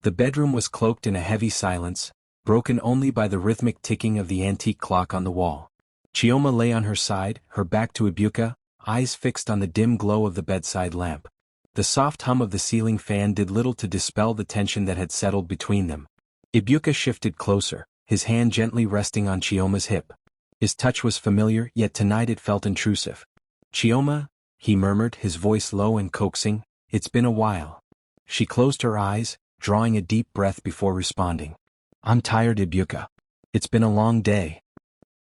The bedroom was cloaked in a heavy silence, broken only by the rhythmic ticking of the antique clock on the wall. Chioma lay on her side, her back to Ibuka, eyes fixed on the dim glow of the bedside lamp. The soft hum of the ceiling fan did little to dispel the tension that had settled between them. Ibuka shifted closer, his hand gently resting on Chioma's hip. His touch was familiar, yet tonight it felt intrusive. "Chioma," he murmured, his voice low and coaxing, "it's been a while." She closed her eyes, drawing a deep breath before responding. "I'm tired, Ibuka. It's been a long day."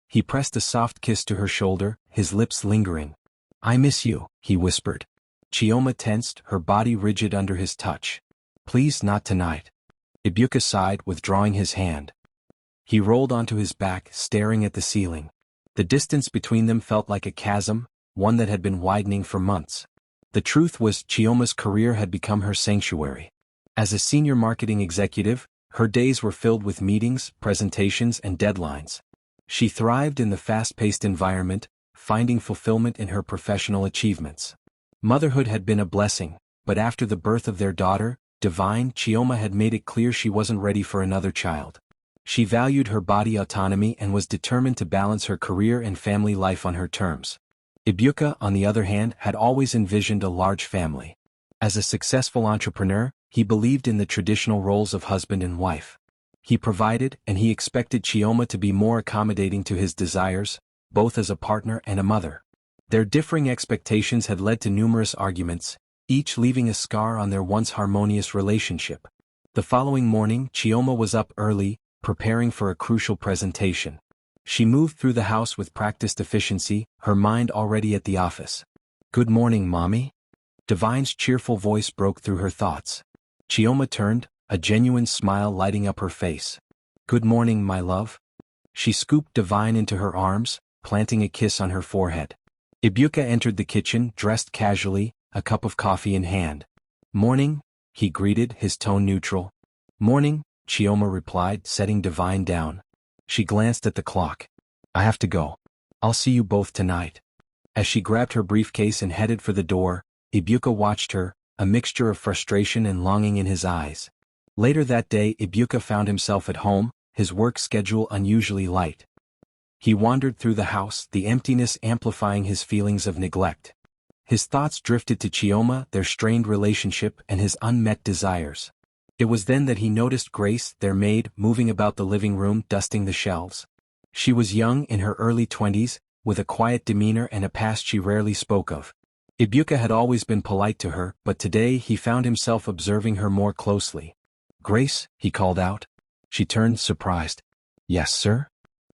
He pressed a soft kiss to her shoulder, his lips lingering. "I miss you," he whispered. Chioma tensed, her body rigid under his touch. "Please, not tonight." Ibuka sighed, withdrawing his hand. He rolled onto his back, staring at the ceiling. The distance between them felt like a chasm, one that had been widening for months. The truth was, Chioma's career had become her sanctuary. As a senior marketing executive, her days were filled with meetings, presentations, and deadlines. She thrived in the fast-paced environment, finding fulfillment in her professional achievements. Motherhood had been a blessing, but after the birth of their daughter, Divine, Chioma had made it clear she wasn't ready for another child. She valued her body autonomy and was determined to balance her career and family life on her terms. Ibuka, on the other hand, had always envisioned a large family. As a successful entrepreneur, he believed in the traditional roles of husband and wife. He provided, and he expected Chioma to be more accommodating to his desires, both as a partner and a mother. Their differing expectations had led to numerous arguments, each leaving a scar on their once harmonious relationship. The following morning, Chioma was up early, preparing for a crucial presentation. She moved through the house with practiced efficiency, her mind already at the office. "Good morning, Mommy." Divine's cheerful voice broke through her thoughts. Chioma turned, a genuine smile lighting up her face. "Good morning, my love." She scooped Divine into her arms, planting a kiss on her forehead. Ibuka entered the kitchen, dressed casually, a cup of coffee in hand. "Morning," he greeted, his tone neutral. "Morning," Chioma replied, setting Divine down. She glanced at the clock. "I have to go. I'll see you both tonight." As she grabbed her briefcase and headed for the door, Ibuka watched her, a mixture of frustration and longing in his eyes. Later that day, Ibuka found himself at home, his work schedule unusually light. He wandered through the house, the emptiness amplifying his feelings of neglect. His thoughts drifted to Chioma, their strained relationship, and his unmet desires. It was then that he noticed Grace, their maid, moving about the living room, dusting the shelves. She was young, in her early 20s, with a quiet demeanor and a past she rarely spoke of. Ibuka had always been polite to her, but today he found himself observing her more closely. "Grace," he called out. She turned, surprised. "Yes, sir?"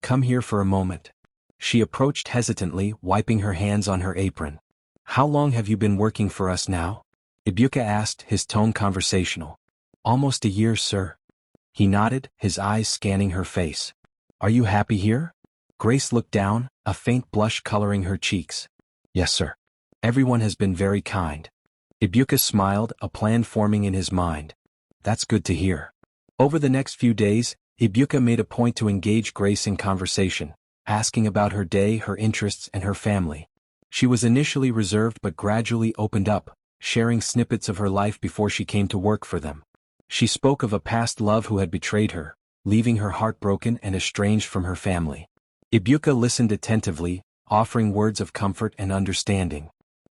"Come here for a moment." She approached hesitantly, wiping her hands on her apron. "How long have you been working for us now?" Ibuka asked, his tone conversational. "Almost a year, sir." He nodded, his eyes scanning her face. "Are you happy here?" Grace looked down, a faint blush coloring her cheeks. "Yes, sir. Everyone has been very kind." Ibuka smiled, a plan forming in his mind. "That's good to hear." Over the next few days, Ibuka made a point to engage Grace in conversation, asking about her day, her interests, and her family. She was initially reserved but gradually opened up, sharing snippets of her life before she came to work for them. She spoke of a past love who had betrayed her, leaving her heartbroken and estranged from her family. Ibuka listened attentively, offering words of comfort and understanding.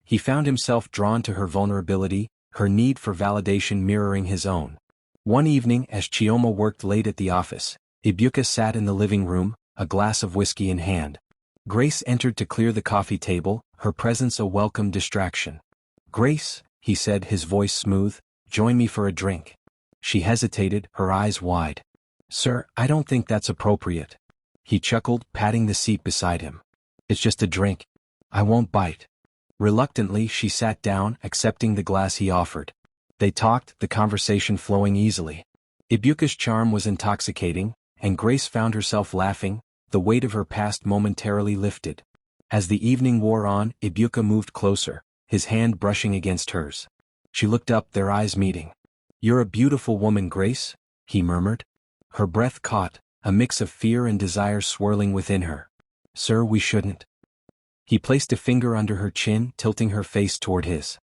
He found himself drawn to her vulnerability, her need for validation mirroring his own. One evening, as Chioma worked late at the office, Ibuka sat in the living room, a glass of whiskey in hand. Grace entered to clear the coffee table, her presence a welcome distraction. "Grace," he said, his voice smooth, "join me for a drink." She hesitated, her eyes wide. "Sir, I don't think that's appropriate." He chuckled, patting the seat beside him. "It's just a drink. I won't bite." Reluctantly, she sat down, accepting the glass he offered. They talked, the conversation flowing easily. Ibuka's charm was intoxicating, and Grace found herself laughing, the weight of her past momentarily lifted. As the evening wore on, Ibuka moved closer, his hand brushing against hers. She looked up, their eyes meeting. "You're a beautiful woman, Grace," he murmured. Her breath caught, a mix of fear and desire swirling within her. "Sir, we shouldn't." He placed a finger under her chin, tilting her face toward his.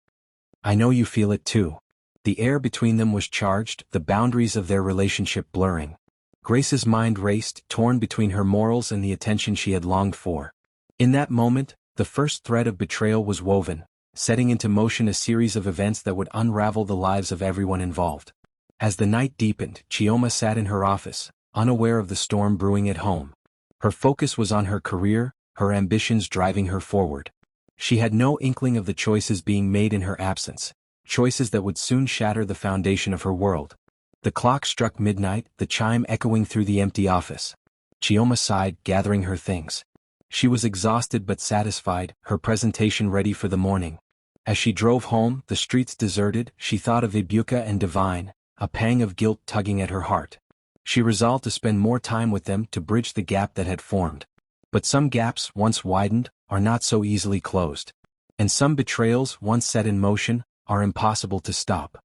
"I know you feel it too." The air between them was charged, the boundaries of their relationship blurring. Grace's mind raced, torn between her morals and the attention she had longed for. In that moment, the first thread of betrayal was woven, setting into motion a series of events that would unravel the lives of everyone involved. As the night deepened, Chioma sat in her office, unaware of the storm brewing at home. Her focus was on her career, her ambitions driving her forward. She had no inkling of the choices being made in her absence, choices that would soon shatter the foundation of her world. The clock struck midnight, the chime echoing through the empty office. Chioma sighed, gathering her things. She was exhausted but satisfied, her presentation ready for the morning. As she drove home, the streets deserted, she thought of Ibuka and Divine, a pang of guilt tugging at her heart. She resolved to spend more time with them to bridge the gap that had formed. But some gaps, once widened, are not so easily closed. And some betrayals, once set in motion, are impossible to stop.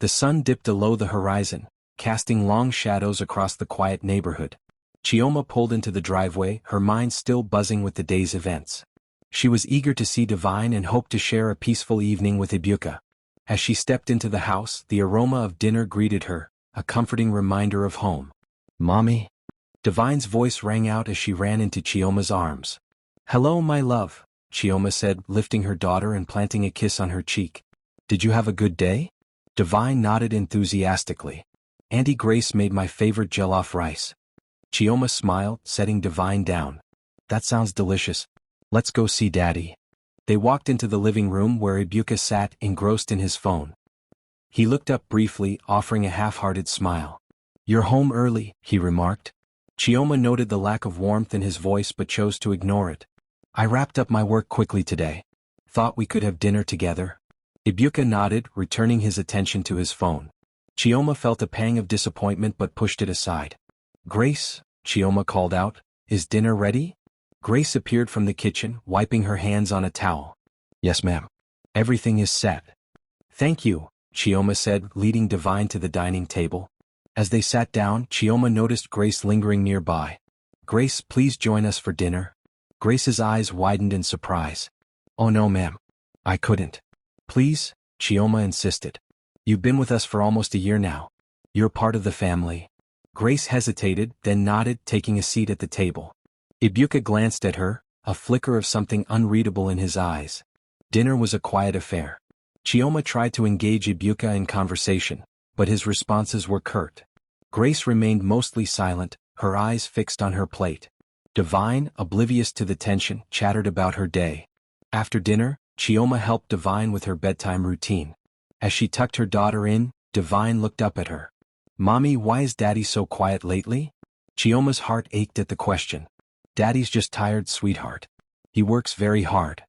The sun dipped below the horizon, casting long shadows across the quiet neighborhood. Chioma pulled into the driveway, her mind still buzzing with the day's events. She was eager to see Divine and hoped to share a peaceful evening with Ibuka. As she stepped into the house, the aroma of dinner greeted her, a comforting reminder of home. "Mommy?" Divine's voice rang out as she ran into Chioma's arms. "Hello, my love," Chioma said, lifting her daughter and planting a kiss on her cheek. "Did you have a good day?" Divine nodded enthusiastically. "Auntie Grace made my favorite jollof rice." Chioma smiled, setting Divine down. "That sounds delicious. Let's go see Daddy." They walked into the living room where Ibuka sat, engrossed in his phone. He looked up briefly, offering a half-hearted smile. "You're home early," he remarked. Chioma noted the lack of warmth in his voice but chose to ignore it. "I wrapped up my work quickly today. Thought we could have dinner together." Ibuka nodded, returning his attention to his phone. Chioma felt a pang of disappointment but pushed it aside. "Grace," Chioma called out, "is dinner ready?" Grace appeared from the kitchen, wiping her hands on a towel. "Yes, ma'am. Everything is set." "Thank you," Chioma said, leading Divine to the dining table. As they sat down, Chioma noticed Grace lingering nearby. "Grace, please join us for dinner." Grace's eyes widened in surprise. "Oh no, ma'am. I couldn't." "Please," Chioma insisted. "You've been with us for almost a year now. You're part of the family." Grace hesitated, then nodded, taking a seat at the table. Ibuka glanced at her, a flicker of something unreadable in his eyes. Dinner was a quiet affair. Chioma tried to engage Ibuka in conversation, but his responses were curt. Grace remained mostly silent, her eyes fixed on her plate. Divine, oblivious to the tension, chattered about her day. After dinner, Chioma helped Divine with her bedtime routine. As she tucked her daughter in, Divine looked up at her. "Mommy, why is Daddy so quiet lately?" Chioma's heart ached at the question. "Daddy's just tired, sweetheart. He works very hard."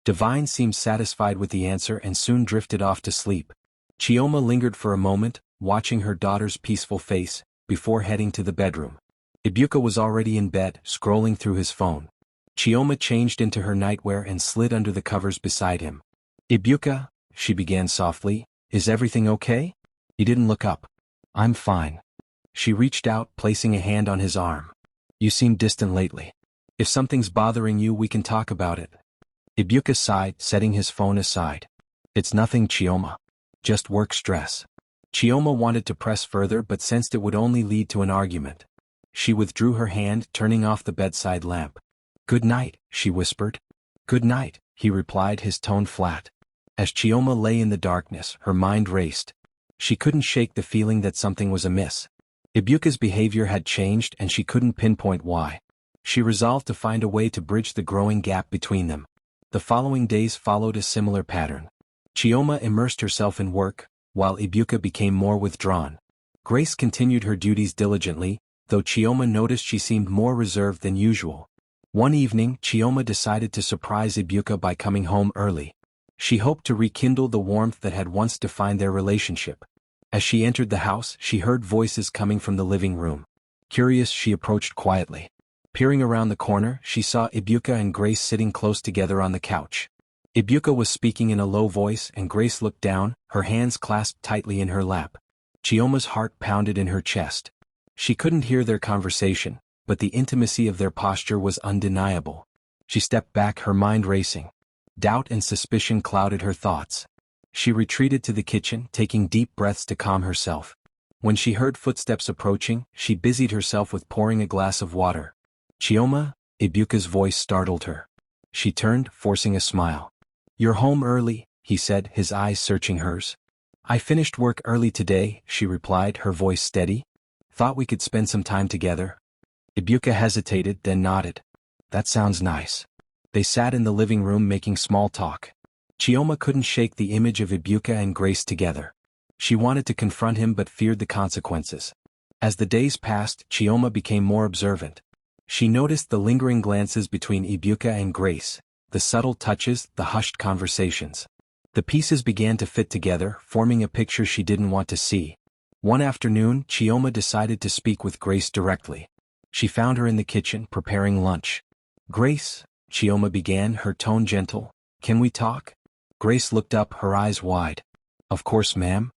Divine seemed satisfied with the answer and soon drifted off to sleep. Chioma lingered for a moment, watching her daughter's peaceful face, before heading to the bedroom. Ibuka was already in bed, scrolling through his phone. Chioma changed into her nightwear and slid under the covers beside him. "Ibuka," she began softly, "is everything okay?" He didn't look up. "I'm fine." She reached out, placing a hand on his arm. "You seem distant lately. If something's bothering you, we can talk about it." Ibuka sighed, setting his phone aside. "It's nothing, Chioma. Just work stress." Chioma wanted to press further but sensed it would only lead to an argument. She withdrew her hand, turning off the bedside lamp. "Good night," she whispered. "Good night," he replied, his tone flat. As Chioma lay in the darkness, her mind raced. She couldn't shake the feeling that something was amiss. Ibuka's behavior had changed and she couldn't pinpoint why. She resolved to find a way to bridge the growing gap between them. The following days followed a similar pattern. Chioma immersed herself in work, while Ibuka became more withdrawn. Grace continued her duties diligently, though Chioma noticed she seemed more reserved than usual. One evening, Chioma decided to surprise Ibuka by coming home early. She hoped to rekindle the warmth that had once defined their relationship. As she entered the house, she heard voices coming from the living room. Curious, she approached quietly. Peering around the corner, she saw Ibuka and Grace sitting close together on the couch. Ibuka was speaking in a low voice and Grace looked down, her hands clasped tightly in her lap. Chioma's heart pounded in her chest. She couldn't hear their conversation, but the intimacy of their posture was undeniable. She stepped back, her mind racing. Doubt and suspicion clouded her thoughts. She retreated to the kitchen, taking deep breaths to calm herself. When she heard footsteps approaching, she busied herself with pouring a glass of water. Chioma? Ibuka's voice startled her. She turned, forcing a smile. "You're home early," he said, his eyes searching hers. "I finished work early today," she replied, her voice steady. "Thought we could spend some time together." Ibuka hesitated, then nodded. "That sounds nice." They sat in the living room making small talk. Chioma couldn't shake the image of Ibuka and Grace together. She wanted to confront him but feared the consequences. As the days passed, Chioma became more observant. She noticed the lingering glances between Ibuka and Grace, the subtle touches, the hushed conversations. The pieces began to fit together, forming a picture she didn't want to see. One afternoon, Chioma decided to speak with Grace directly. She found her in the kitchen, preparing lunch. "Grace," Chioma began, her tone gentle, "can we talk?" Grace looked up, her eyes wide. "Of course, ma'am."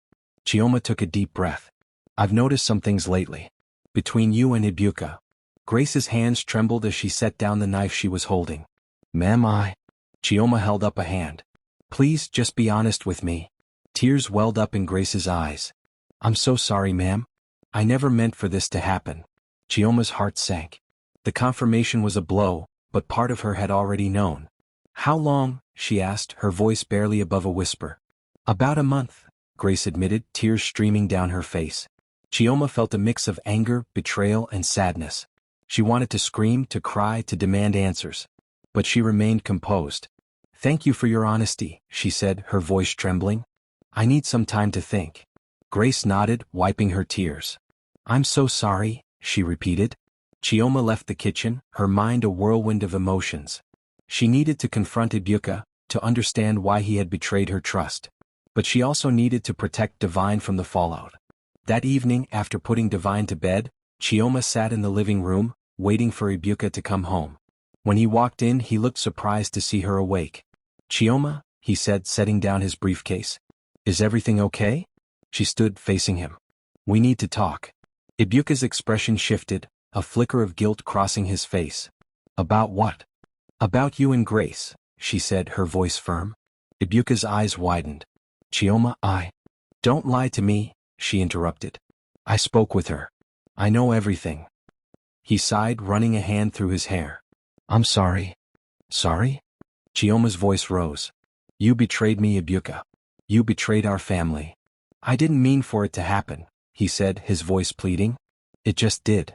Chioma took a deep breath. "I've noticed some things lately. Between you and Ibuka." Grace's hands trembled as she set down the knife she was holding. "Ma'am, Chioma held up a hand. "Please, just be honest with me." Tears welled up in Grace's eyes. "I'm so sorry, ma'am. I never meant for this to happen." Chioma's heart sank. The confirmation was a blow, but part of her had already known. "How long?" she asked, her voice barely above a whisper. "About a month," Grace admitted, tears streaming down her face. Chioma felt a mix of anger, betrayal, and sadness. She wanted to scream, to cry, to demand answers. But she remained composed. "Thank you for your honesty," she said, her voice trembling. "I need some time to think." Grace nodded, wiping her tears. "I'm so sorry," she repeated. Chioma left the kitchen, her mind a whirlwind of emotions. She needed to confront Ibuka, to understand why he had betrayed her trust. But she also needed to protect Divine from the fallout. That evening, after putting Divine to bed, Chioma sat in the living room, waiting for Ibuka to come home. When he walked in, he looked surprised to see her awake. "Chioma," he said, setting down his briefcase. "Is everything okay?" She stood, facing him. "We need to talk." Ibuka's expression shifted, a flicker of guilt crossing his face. "About what?" "About you and Grace," she said, her voice firm. Ibuka's eyes widened. "Chioma, Don't lie to me," she interrupted. "I spoke with her. I know everything." He sighed, running a hand through his hair. "I'm sorry." "Sorry?" Chioma's voice rose. "You betrayed me, Ibuka. You betrayed our family." "I didn't mean for it to happen," he said, his voice pleading. "It just did."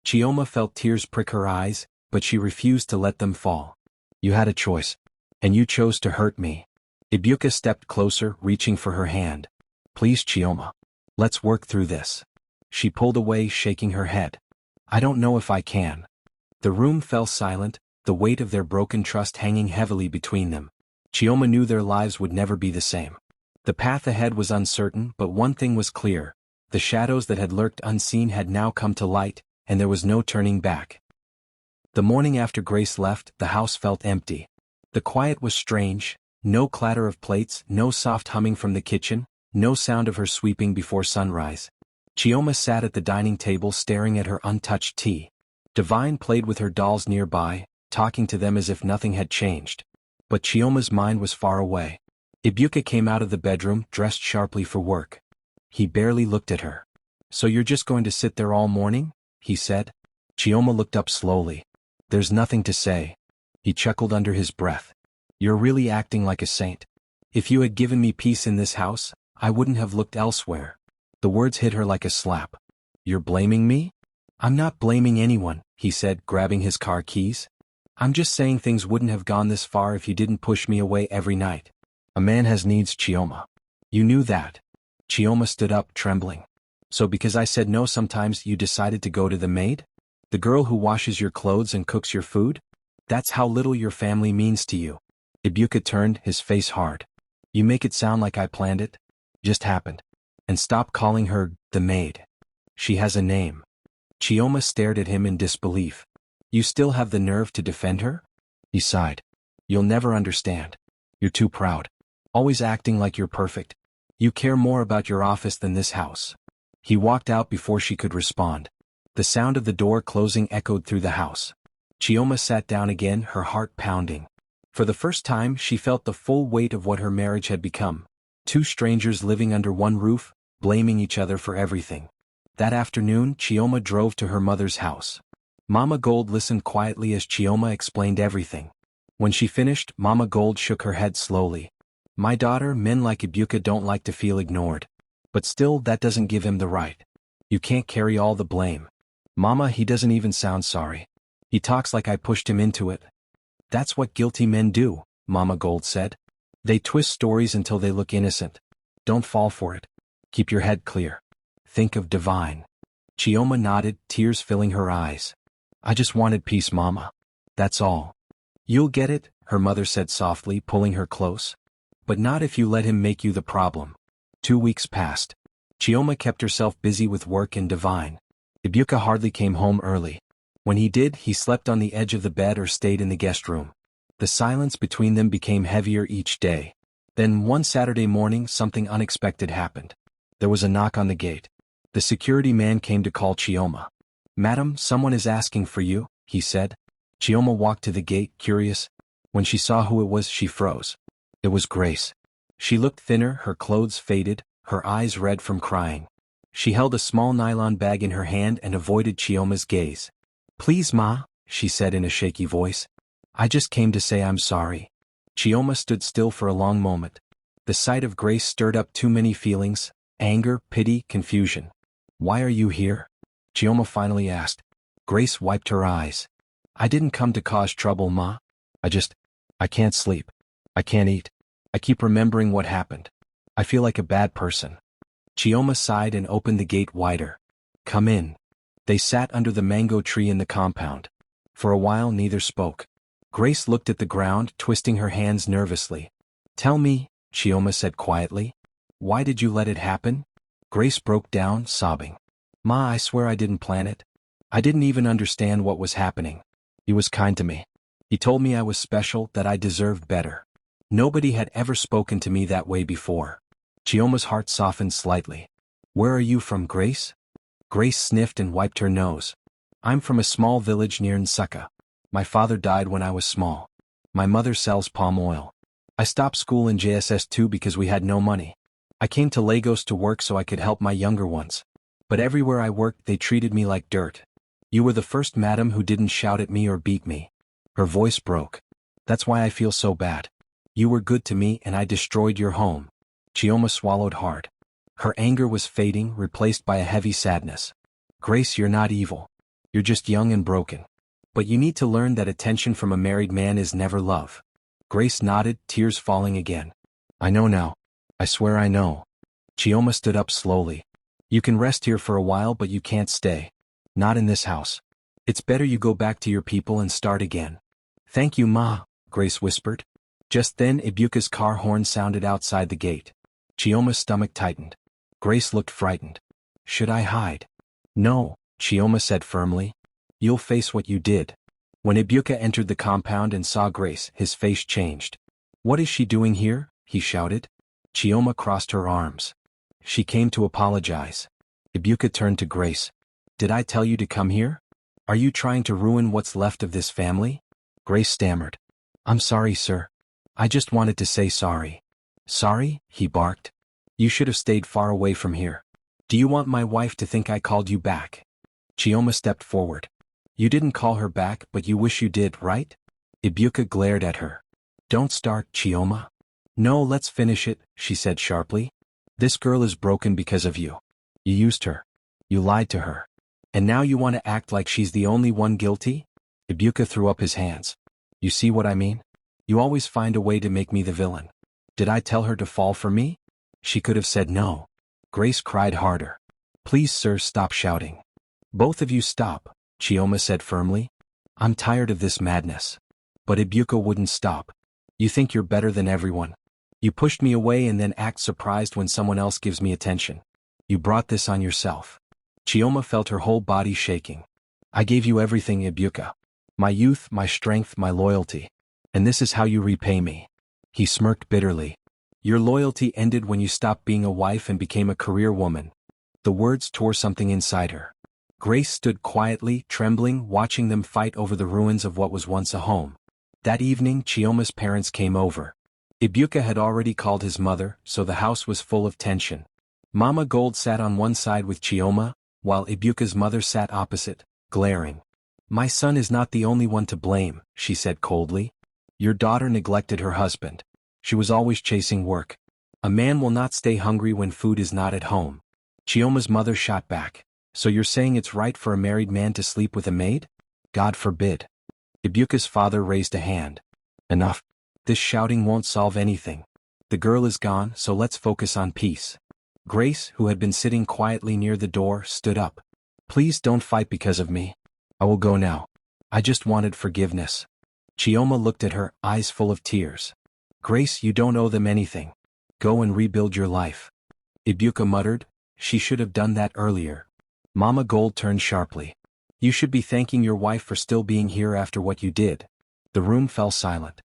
Chioma felt tears prick her eyes, but she refused to let them fall. "You had a choice. And you chose to hurt me." Ibuka stepped closer, reaching for her hand. "Please, Chioma. Let's work through this." She pulled away, shaking her head. "I don't know if I can." The room fell silent, the weight of their broken trust hanging heavily between them. Chioma knew their lives would never be the same. The path ahead was uncertain, but one thing was clear. The shadows that had lurked unseen had now come to light, and there was no turning back. The morning after Grace left, the house felt empty. The quiet was strange, no clatter of plates, no soft humming from the kitchen, no sound of her sweeping before sunrise. Chioma sat at the dining table staring at her untouched tea. Divine played with her dolls nearby, talking to them as if nothing had changed. But Chioma's mind was far away. Ibuka came out of the bedroom, dressed sharply for work. He barely looked at her. "So you're just going to sit there all morning?" he said. Chioma looked up slowly. "There's nothing to say." He chuckled under his breath. "You're really acting like a saint. If you had given me peace in this house, I wouldn't have looked elsewhere." The words hit her like a slap. "You're blaming me?" "I'm not blaming anyone," he said, grabbing his car keys. "I'm just saying things wouldn't have gone this far if you didn't push me away every night." "A man has needs, Chioma. You knew that." Chioma stood up, trembling. "So because I said no sometimes you decided to go to the maid? The girl who washes your clothes and cooks your food? That's how little your family means to you." Ibuka turned, his face hard. "You make it sound like I planned it. Just happened. And stop calling her the maid. She has a name." Chioma stared at him in disbelief. "You still have the nerve to defend her?" He sighed. "You'll never understand. You're too proud. Always acting like you're perfect. You care more about your office than this house." He walked out before she could respond. The sound of the door closing echoed through the house. Chioma sat down again, her heart pounding. For the first time she felt the full weight of what her marriage had become. Two strangers living under one roof, blaming each other for everything. That afternoon, Chioma drove to her mother's house. Mama Gold listened quietly as Chioma explained everything. When she finished, Mama Gold shook her head slowly. My daughter, men like Ibuka don't like to feel ignored. But still, that doesn't give him the right. You can't carry all the blame. Mama, he doesn't even sound sorry. He talks like I pushed him into it. That's what guilty men do, Mama Gold said. They twist stories until they look innocent. Don't fall for it. Keep your head clear. Think of Divine. Chioma nodded, tears filling her eyes. I just wanted peace, Mama. That's all. You'll get it, her mother said softly, pulling her close. But not if you let him make you the problem. 2 weeks passed. Chioma kept herself busy with work and Divine. Ibuka hardly came home early. When he did, he slept on the edge of the bed or stayed in the guest room. The silence between them became heavier each day. Then one Saturday morning, something unexpected happened. There was a knock on the gate. The security man came to call Chioma. Madam, someone is asking for you, he said. Chioma walked to the gate, curious. When she saw who it was, she froze. It was Grace. She looked thinner, her clothes faded, her eyes red from crying. She held a small nylon bag in her hand and avoided Chioma's gaze. Please, Ma, she said in a shaky voice. I just came to say I'm sorry. Chioma stood still for a long moment. The sight of Grace stirred up too many feelings: anger, pity, confusion. Why are you here? Chioma finally asked. Grace wiped her eyes. I didn't come to cause trouble, Ma. I can't sleep. I can't eat. I keep remembering what happened. I feel like a bad person. Chioma sighed and opened the gate wider. Come in. They sat under the mango tree in the compound. For a while neither spoke. Grace looked at the ground, twisting her hands nervously. Tell me, Chioma said quietly. Why did you let it happen? Grace broke down, sobbing. Ma, I swear I didn't plan it. I didn't even understand what was happening. He was kind to me. He told me I was special, that I deserved better. Nobody had ever spoken to me that way before. Chioma's heart softened slightly. Where are you from, Grace? Grace sniffed and wiped her nose. I'm from a small village near Nsukka. My father died when I was small. My mother sells palm oil. I stopped school in JSS2 because we had no money. I came to Lagos to work so I could help my younger ones. But everywhere I worked they treated me like dirt. You were the first madam who didn't shout at me or beat me. Her voice broke. That's why I feel so bad. You were good to me and I destroyed your home. Chioma swallowed hard. Her anger was fading, replaced by a heavy sadness. Grace, you're not evil. You're just young and broken. But you need to learn that attention from a married man is never love. Grace nodded, tears falling again. I know now. I swear I know. Chioma stood up slowly. You can rest here for a while, but you can't stay. Not in this house. It's better you go back to your people and start again. Thank you, Ma, Grace whispered. Just then Ibuka's car horn sounded outside the gate. Chioma's stomach tightened. Grace looked frightened. Should I hide? No, Chioma said firmly. You'll face what you did. When Ibuka entered the compound and saw Grace, his face changed. What is she doing here? He shouted. Chioma crossed her arms. She came to apologize. Ibuka turned to Grace. Did I tell you to come here? Are you trying to ruin what's left of this family? Grace stammered. I'm sorry, sir. I just wanted to say sorry. Sorry? He barked. You should have stayed far away from here. Do you want my wife to think I called you back? Chioma stepped forward. You didn't call her back, but you wish you did, right? Ibuka glared at her. Don't start, Chioma. No, let's finish it, she said sharply. This girl is broken because of you. You used her. You lied to her. And now you want to act like she's the only one guilty? Ibuka threw up his hands. You see what I mean? You always find a way to make me the villain. Did I tell her to fall for me? She could have said no. Grace cried harder. Please, sir, stop shouting. Both of you stop, Chioma said firmly. I'm tired of this madness. But Ibuka wouldn't stop. You think you're better than everyone. You pushed me away and then act surprised when someone else gives me attention. You brought this on yourself. Chioma felt her whole body shaking. I gave you everything, Ibuka. My youth, my strength, my loyalty. And this is how you repay me. He smirked bitterly. Your loyalty ended when you stopped being a wife and became a career woman. The words tore something inside her. Grace stood quietly, trembling, watching them fight over the ruins of what was once a home. That evening, Chioma's parents came over. Ibuka had already called his mother, so the house was full of tension. Mama Gold sat on one side with Chioma, while Ibuka's mother sat opposite, glaring. "My son is not the only one to blame," she said coldly. "Your daughter neglected her husband. She was always chasing work. A man will not stay hungry when food is not at home." Chioma's mother shot back. "So you're saying it's right for a married man to sleep with a maid? God forbid." Ibuka's father raised a hand. "Enough. This shouting won't solve anything. The girl is gone, so let's focus on peace." Grace, who had been sitting quietly near the door, stood up. "Please don't fight because of me. I will go now. I just wanted forgiveness." Chioma looked at her, eyes full of tears. "Grace, you don't owe them anything. Go and rebuild your life." Ibuka muttered, "She should have done that earlier." Mama Gold turned sharply. "You should be thanking your wife for still being here after what you did." The room fell silent.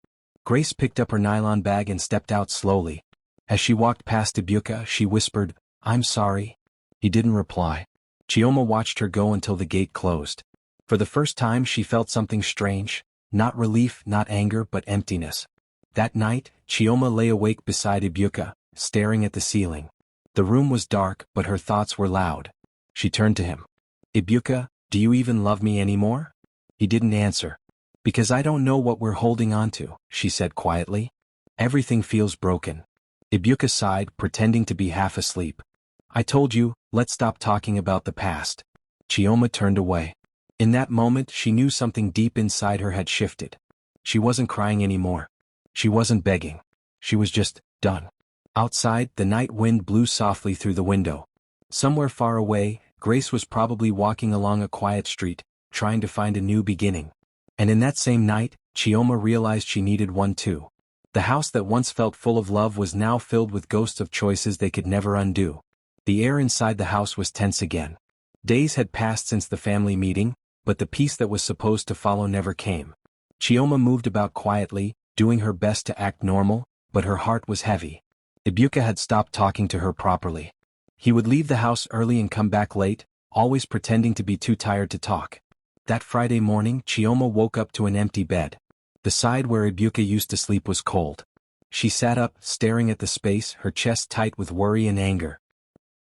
Grace picked up her nylon bag and stepped out slowly. As she walked past Ibuka, she whispered, "I'm sorry." He didn't reply. Chioma watched her go until the gate closed. For the first time she felt something strange, not relief, not anger, but emptiness. That night, Chioma lay awake beside Ibuka, staring at the ceiling. The room was dark, but her thoughts were loud. She turned to him. "Ibuka, do you even love me anymore?" He didn't answer. "Because I don't know what we're holding on to," she said quietly. "Everything feels broken." Ibuka sighed, pretending to be half asleep. "I told you, let's stop talking about the past." Chioma turned away. In that moment she knew something deep inside her had shifted. She wasn't crying anymore. She wasn't begging. She was just done. Outside, the night wind blew softly through the window. Somewhere far away, Grace was probably walking along a quiet street, trying to find a new beginning. And in that same night, Chioma realized she needed one too. The house that once felt full of love was now filled with ghosts of choices they could never undo. The air inside the house was tense again. Days had passed since the family meeting, but the peace that was supposed to follow never came. Chioma moved about quietly, doing her best to act normal, but her heart was heavy. Ibuka had stopped talking to her properly. He would leave the house early and come back late, always pretending to be too tired to talk. That Friday morning, Chioma woke up to an empty bed. The side where Ibuka used to sleep was cold. She sat up, staring at the space, her chest tight with worry and anger.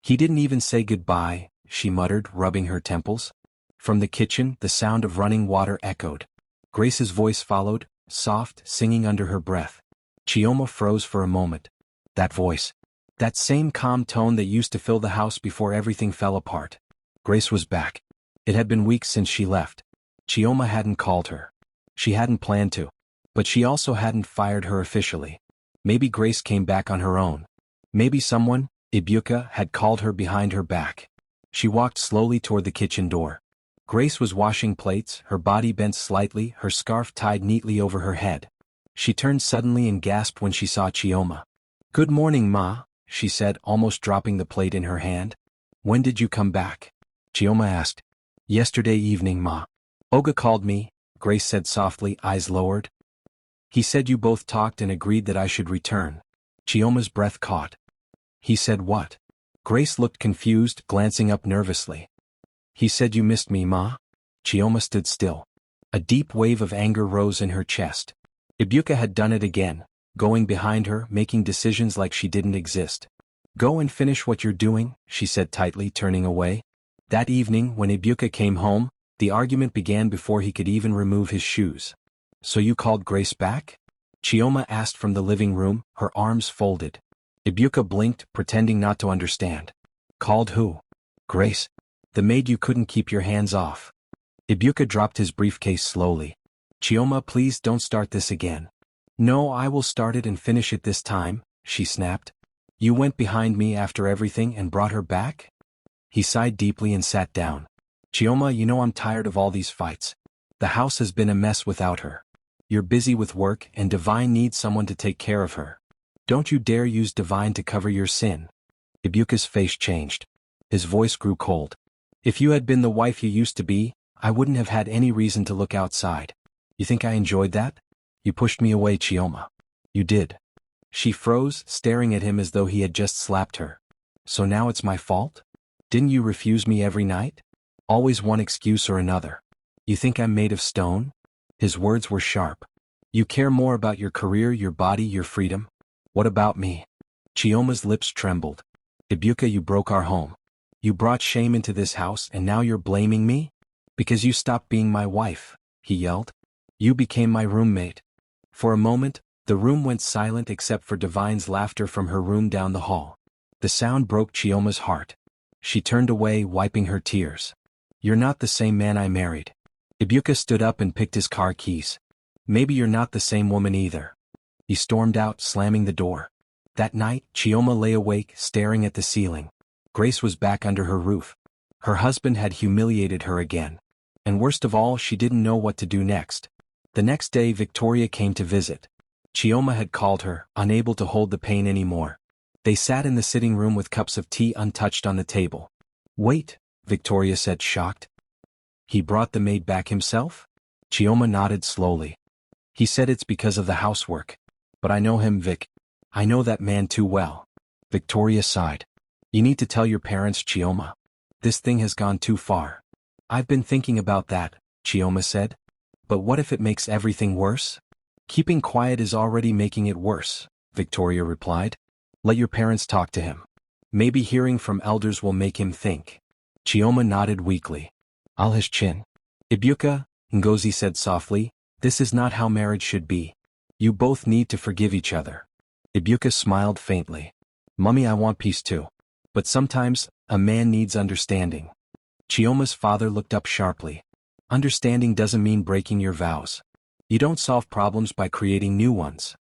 "He didn't even say goodbye," she muttered, rubbing her temples. From the kitchen, the sound of running water echoed. Grace's voice followed, soft, singing under her breath. Chioma froze for a moment. That voice. That same calm tone that used to fill the house before everything fell apart. Grace was back. It had been weeks since she left. Chioma hadn't called her. She hadn't planned to. But she also hadn't fired her officially. Maybe Grace came back on her own. Maybe someone, Ibuka, had called her behind her back. She walked slowly toward the kitchen door. Grace was washing plates, her body bent slightly, her scarf tied neatly over her head. She turned suddenly and gasped when she saw Chioma. "Good morning, Ma," she said, almost dropping the plate in her hand. "When did you come back?" Chioma asked. "Yesterday evening, Ma. Oga called me," Grace said softly, eyes lowered. "He said you both talked and agreed that I should return." Chioma's breath caught. "He said what?" Grace looked confused, glancing up nervously. "He said you missed me, Ma." Chioma stood still. A deep wave of anger rose in her chest. Ibuka had done it again, going behind her, making decisions like she didn't exist. "Go and finish what you're doing," she said tightly, turning away. That evening, when Ibuka came home, the argument began before he could even remove his shoes. "So you called Grace back?" Chioma asked from the living room, her arms folded. Ibuka blinked, pretending not to understand. "Called who?" "Grace. The maid you couldn't keep your hands off." Ibuka dropped his briefcase slowly. "Chioma, please don't start this again." "No, I will start it and finish it this time," she snapped. "You went behind me after everything and brought her back?" He sighed deeply and sat down. "Chioma, you know I'm tired of all these fights. The house has been a mess without her. You're busy with work and Divine needs someone to take care of her. Don't you dare use Divine to cover your sin." Ibuka's face changed. His voice grew cold. "If you had been the wife you used to be, I wouldn't have had any reason to look outside. You think I enjoyed that? You pushed me away, Chioma. You did." She froze, staring at him as though he had just slapped her. "So now it's my fault? Didn't you refuse me every night? Always one excuse or another. You think I'm made of stone?" His words were sharp. "You care more about your career, your body, your freedom? What about me? Chioma's lips trembled. Ibuka, you broke our home. You brought shame into this house and now you're blaming me? Because you stopped being my wife, he yelled. You became my roommate. For a moment, the room went silent except for Divine's laughter from her room down the hall. The sound broke Chioma's heart. She turned away, wiping her tears. You're not the same man I married. Ibuka stood up and picked his car keys. Maybe you're not the same woman either. He stormed out, slamming the door. That night, Chioma lay awake, staring at the ceiling. Grace was back under her roof. Her husband had humiliated her again. And worst of all, she didn't know what to do next. The next day, Victoria came to visit. Chioma had called her, unable to hold the pain anymore. They sat in the sitting room with cups of tea untouched on the table. Wait, Victoria said, shocked. He brought the maid back himself? Chioma nodded slowly. He said it's because of the housework. But I know him, Vic. I know that man too well. Victoria sighed. You need to tell your parents, Chioma. This thing has gone too far. I've been thinking about that, Chioma said. But what if it makes everything worse? Keeping quiet is already making it worse, Victoria replied. Let your parents talk to him. Maybe hearing from elders will make him think. Chioma nodded weakly. I'll his chin. Ibuka, Ngozi said softly, this is not how marriage should be. You both need to forgive each other. Ibuka smiled faintly. Mummy, I want peace too. But sometimes, a man needs understanding. Chioma's father looked up sharply. Understanding doesn't mean breaking your vows. You don't solve problems by creating new ones.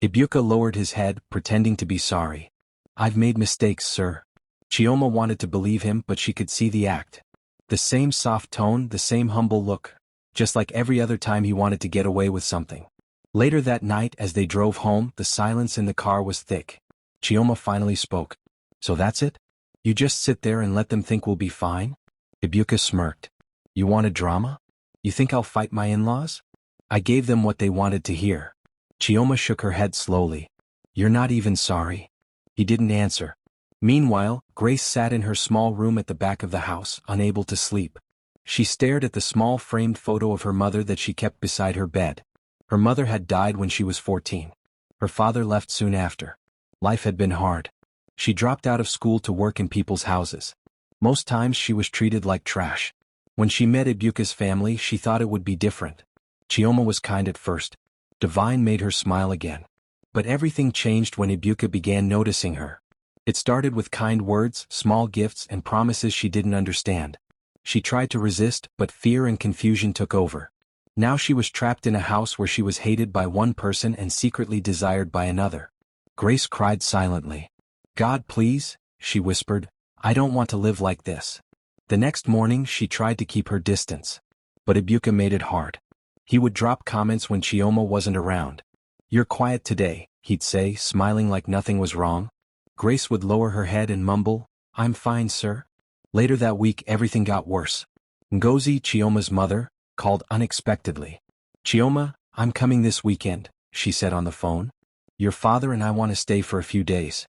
Ibuka lowered his head, pretending to be sorry. I've made mistakes, sir. Chioma wanted to believe him, but she could see the act. The same soft tone, the same humble look. Just like every other time he wanted to get away with something. Later that night, as they drove home, the silence in the car was thick. Chioma finally spoke. So that's it? You just sit there and let them think we'll be fine? Ibuka smirked. You want a drama? You think I'll fight my in-laws? I gave them what they wanted to hear. Chioma shook her head slowly. You're not even sorry. He didn't answer. Meanwhile, Grace sat in her small room at the back of the house, unable to sleep. She stared at the small framed photo of her mother that she kept beside her bed. Her mother had died when she was 14. Her father left soon after. Life had been hard. She dropped out of school to work in people's houses. Most times she was treated like trash. When she met Ibuka's family, she thought it would be different. Chioma was kind at first. Divine made her smile again. But everything changed when Ibuka began noticing her. It started with kind words, small gifts, and promises she didn't understand. She tried to resist, but fear and confusion took over. Now she was trapped in a house where she was hated by one person and secretly desired by another. Grace cried silently. God, please, she whispered, I don't want to live like this. The next morning she tried to keep her distance. But Ibuka made it hard. He would drop comments when Chioma wasn't around. You're quiet today, he'd say, smiling like nothing was wrong. Grace would lower her head and mumble, I'm fine, sir. Later that week everything got worse. Ngozi, Chioma's mother, called unexpectedly. Chioma, I'm coming this weekend, she said on the phone. Your father and I want to stay for a few days.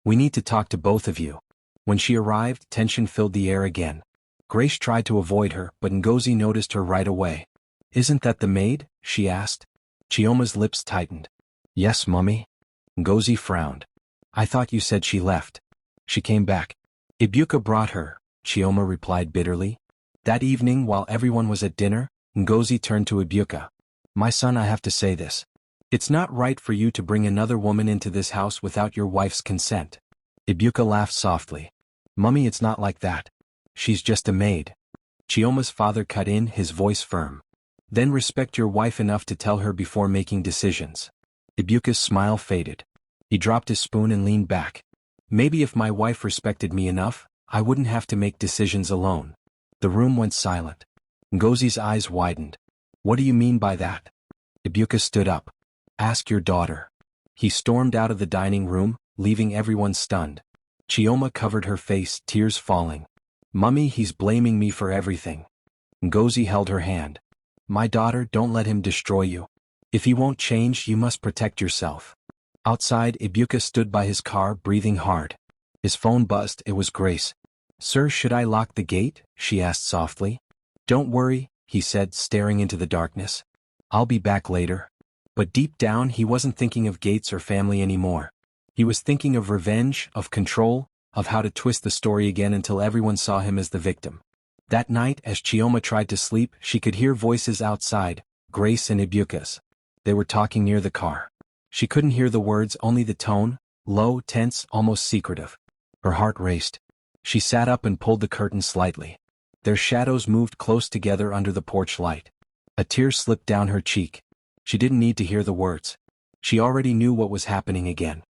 We need to talk to both of you. When she arrived, tension filled the air again. Grace tried to avoid her, but Ngozi noticed her right away. Isn't that the maid? She asked. Chioma's lips tightened. Yes, Mummy. Ngozi frowned. I thought you said she left. She came back. Ibuka brought her, Chioma replied bitterly. That evening, while everyone was at dinner, Ngozi turned to Ibuka. My son, I have to say this. It's not right for you to bring another woman into this house without your wife's consent. Ibuka laughed softly. Mummy, it's not like that. She's just a maid. Chioma's father cut in, his voice firm. Then respect your wife enough to tell her before making decisions. Ibuka's smile faded. He dropped his spoon and leaned back. Maybe if my wife respected me enough, I wouldn't have to make decisions alone. The room went silent. Ngozi's eyes widened. What do you mean by that? Ibuka stood up. Ask your daughter. He stormed out of the dining room, leaving everyone stunned. Chioma covered her face, tears falling. Mummy, he's blaming me for everything. Ngozi held her hand. My daughter, don't let him destroy you. If he won't change, you must protect yourself. Outside, Ibuka stood by his car, breathing hard. His phone buzzed. It was Grace. Sir, should I lock the gate? She asked softly. Don't worry, he said, staring into the darkness. I'll be back later. But deep down, he wasn't thinking of gates or family anymore. He was thinking of revenge, of control, of how to twist the story again until everyone saw him as the victim. That night, as Chioma tried to sleep, she could hear voices outside, Grace and Ibuka's. They were talking near the car. She couldn't hear the words, only the tone, low, tense, almost secretive. Her heart raced. She sat up and pulled the curtain slightly. Their shadows moved close together under the porch light. A tear slipped down her cheek. She didn't need to hear the words. She already knew what was happening again.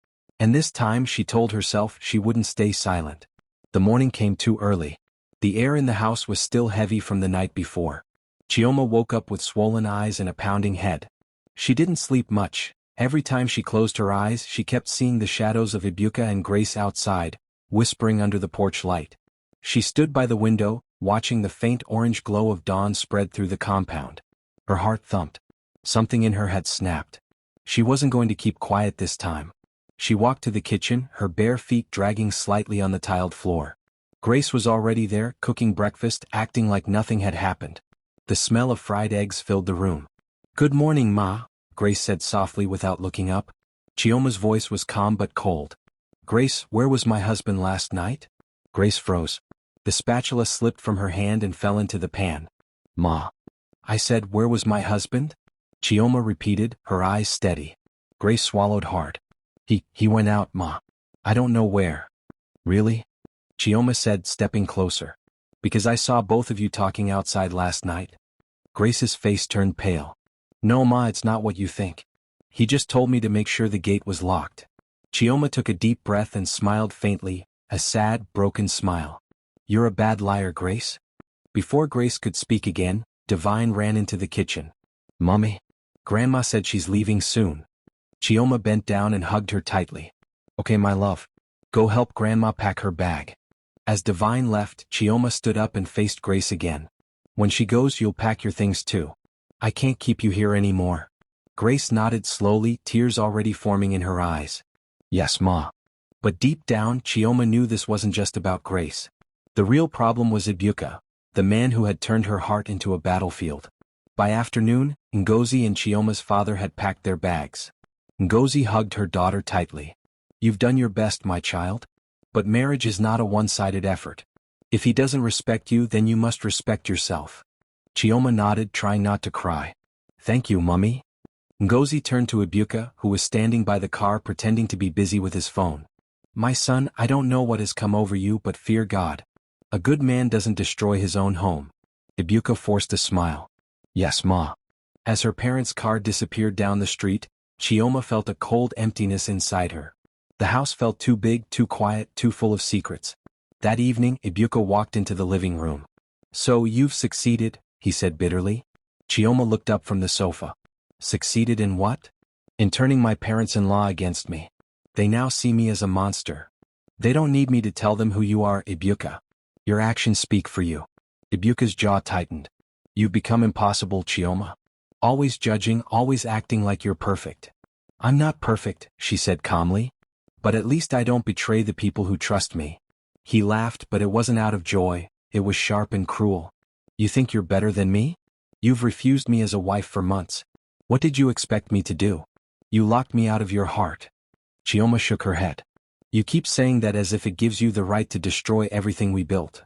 And this time she told herself she wouldn't stay silent. The morning came too early. The air in the house was still heavy from the night before. Chioma woke up with swollen eyes and a pounding head. She didn't sleep much. Every time she closed her eyes, she kept seeing the shadows of Ibuka and Grace outside, whispering under the porch light. She stood by the window, watching the faint orange glow of dawn spread through the compound. Her heart thumped. Something in her had snapped. She wasn't going to keep quiet this time. She walked to the kitchen, her bare feet dragging slightly on the tiled floor. Grace was already there, cooking breakfast, acting like nothing had happened. The smell of fried eggs filled the room. "Good morning, Ma," Grace said softly without looking up. Chioma's voice was calm but cold. "Grace, where was my husband last night?" Grace froze. The spatula slipped from her hand and fell into the pan. "Ma." "I said, where was my husband?" Chioma repeated, her eyes steady. Grace swallowed hard. He went out, Ma. I don't know where." "Really?" Chioma said, stepping closer. "Because I saw both of you talking outside last night." Grace's face turned pale. "No, Ma, it's not what you think. He just told me to make sure the gate was locked." Chioma took a deep breath and smiled faintly, a sad, broken smile. "You're a bad liar, Grace." Before Grace could speak again, Divine ran into the kitchen. "Mummy? Grandma said she's leaving soon." Chioma bent down and hugged her tightly. "Okay, my love. Go help Grandma pack her bag." As Divine left, Chioma stood up and faced Grace again. "When she goes, you'll pack your things too. I can't keep you here anymore." Grace nodded slowly, tears already forming in her eyes. "Yes, Ma." But deep down, Chioma knew this wasn't just about Grace. The real problem was Ibuka, the man who had turned her heart into a battlefield. By afternoon, Ngozi and Chioma's father had packed their bags. Ngozi hugged her daughter tightly. "You've done your best, my child. But marriage is not a one-sided effort. If he doesn't respect you, then you must respect yourself." Chioma nodded, trying not to cry. "Thank you, Mummy." Ngozi turned to Ibuka, who was standing by the car pretending to be busy with his phone. "My son, I don't know what has come over you, but fear God. A good man doesn't destroy his own home." Ibuka forced a smile. "Yes, Ma." As her parents' car disappeared down the street, Chioma felt a cold emptiness inside her. The house felt too big, too quiet, too full of secrets. That evening, Ibuka walked into the living room. "So you've succeeded," he said bitterly. Chioma looked up from the sofa. "Succeeded in what?" "In turning my parents-in-law against me. They now see me as a monster." "They don't need me to tell them who you are, Ibuka. Your actions speak for you." Ibuka's jaw tightened. "You've become impossible, Chioma. Always judging, always acting like you're perfect." "I'm not perfect," she said calmly. "But at least I don't betray the people who trust me." He laughed, but it wasn't out of joy, it was sharp and cruel. "You think you're better than me? You've refused me as a wife for months. What did you expect me to do? You locked me out of your heart." Chioma shook her head. "You keep saying that as if it gives you the right to destroy everything we built."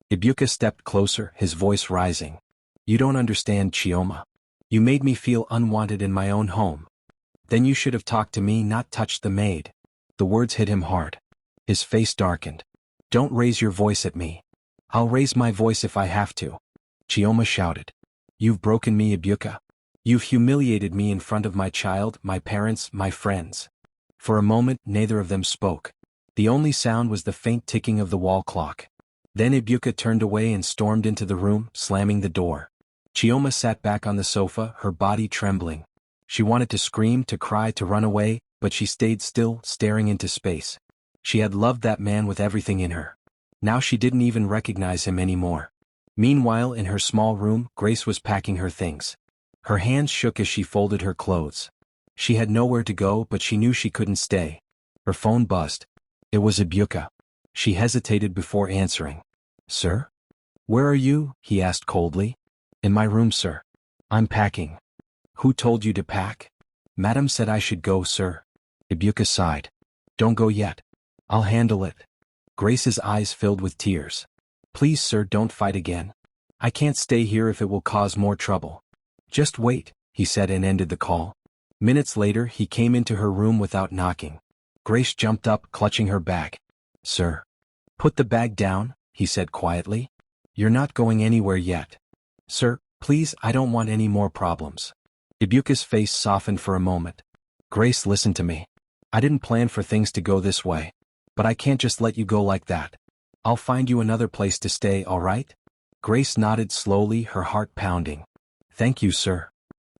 Ibuka stepped closer, his voice rising. "You don't understand, Chioma. You made me feel unwanted in my own home. Then you should have talked to me, not touched the maid." The words hit him hard. His face darkened. "Don't raise your voice at me." "I'll raise my voice if I have to." Chioma shouted. "You've broken me, Ibuka. You've humiliated me in front of my child, my parents, my friends." For a moment, neither of them spoke. The only sound was the faint ticking of the wall clock. Then Ibuka turned away and stormed into the room, slamming the door. Chioma sat back on the sofa, her body trembling. She wanted to scream, to cry, to run away, but she stayed still, staring into space. She had loved that man with everything in her. Now she didn't even recognize him anymore. Meanwhile, in her small room, Grace was packing her things. Her hands shook as she folded her clothes. She had nowhere to go, but she knew she couldn't stay. Her phone buzzed. It was Ibuka. She hesitated before answering. "Sir?" "Where are you?" he asked coldly. "In my room, sir. I'm packing." "Who told you to pack?" "Madam said I should go, sir." Ibuka sighed. Don't go yet. I'll handle it. Grace's eyes filled with tears. Please, sir, don't fight again. I can't stay here if it will cause more trouble. Just wait, he said and ended the call. Minutes later he came into her room without knocking. Grace jumped up, clutching her bag. Sir. Put the bag down, he said quietly. You're not going anywhere yet. Sir, please, I don't want any more problems. Ibuka's face softened for a moment. Grace, listen to me. I didn't plan for things to go this way. But I can't just let you go like that. I'll find you another place to stay, all right? Grace nodded slowly, her heart pounding. Thank you, sir.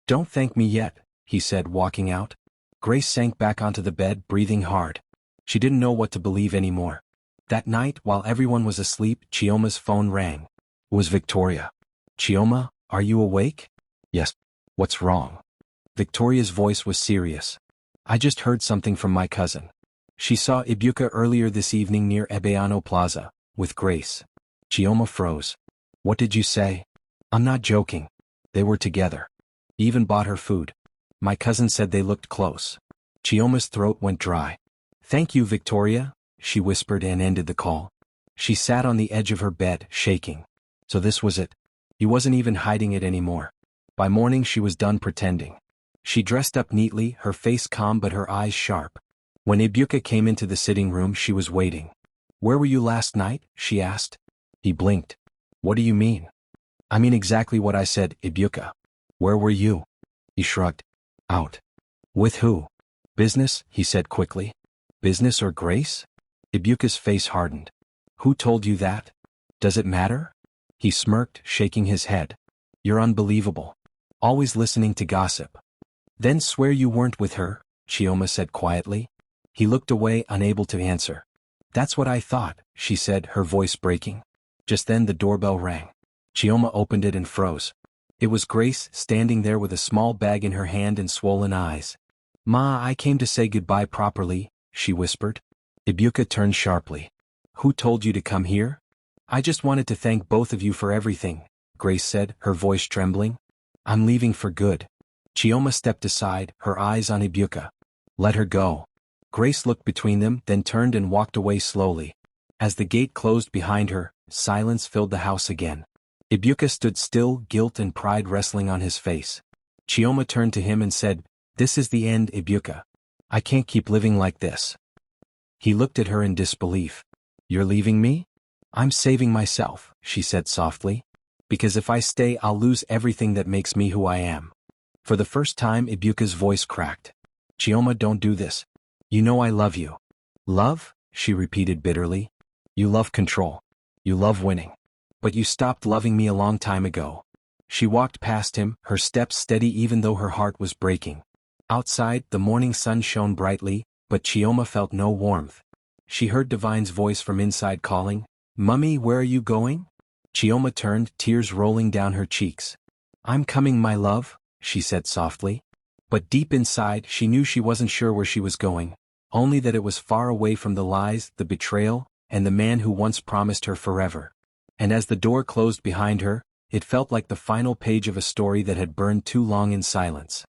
Don't thank me yet, he said, walking out. Grace sank back onto the bed, breathing hard. She didn't know what to believe anymore. That night, while everyone was asleep, Chioma's phone rang. It was Victoria. Chioma, are you awake? Yes. What's wrong? Victoria's voice was serious. I just heard something from my cousin. She saw Ibuka earlier this evening near Ebeano Plaza, with Grace. Chioma froze. What did you say? I'm not joking. They were together. He even bought her food. My cousin said they looked close. Chioma's throat went dry. Thank you, Victoria, she whispered and ended the call. She sat on the edge of her bed, shaking. So this was it. He wasn't even hiding it anymore. By morning she was done pretending. She dressed up neatly, her face calm but her eyes sharp. When Ibuka came into the sitting room she was waiting. Where were you last night? She asked. He blinked. What do you mean? I mean exactly what I said, Ibuka. Where were you? He shrugged. Out. With who? Business, he said quickly. Business or Grace? Ibuka's face hardened. Who told you that? Does it matter? He smirked, shaking his head. You're unbelievable. Always listening to gossip. Then swear you weren't with her, Chioma said quietly. He looked away, unable to answer. That's what I thought, she said, her voice breaking. Just then the doorbell rang. Chioma opened it and froze. It was Grace, standing there with a small bag in her hand and swollen eyes. Ma, I came to say goodbye properly, she whispered. Ibuka turned sharply. Who told you to come here? I just wanted to thank both of you for everything, Grace said, her voice trembling. I'm leaving for good. Chioma stepped aside, her eyes on Ibuka. Let her go. Grace looked between them, then turned and walked away slowly. As the gate closed behind her, silence filled the house again. Ibuka stood still, guilt and pride wrestling on his face. Chioma turned to him and said, This is the end, Ibuka. I can't keep living like this. He looked at her in disbelief. You're leaving me? I'm saving myself, she said softly. Because if I stay I'll lose everything that makes me who I am. For the first time Ibuka's voice cracked. Chioma, don't do this. You know I love you. Love? She repeated bitterly. You love control. You love winning. But you stopped loving me a long time ago. She walked past him, her steps steady even though her heart was breaking. Outside, the morning sun shone brightly, but Chioma felt no warmth. She heard Divine's voice from inside calling, Mummy, where are you going? Chioma turned, tears rolling down her cheeks. I'm coming, my love, she said softly. But deep inside, she knew she wasn't sure where she was going, only that it was far away from the lies, the betrayal, and the man who once promised her forever. And as the door closed behind her, it felt like the final page of a story that had burned too long in silence.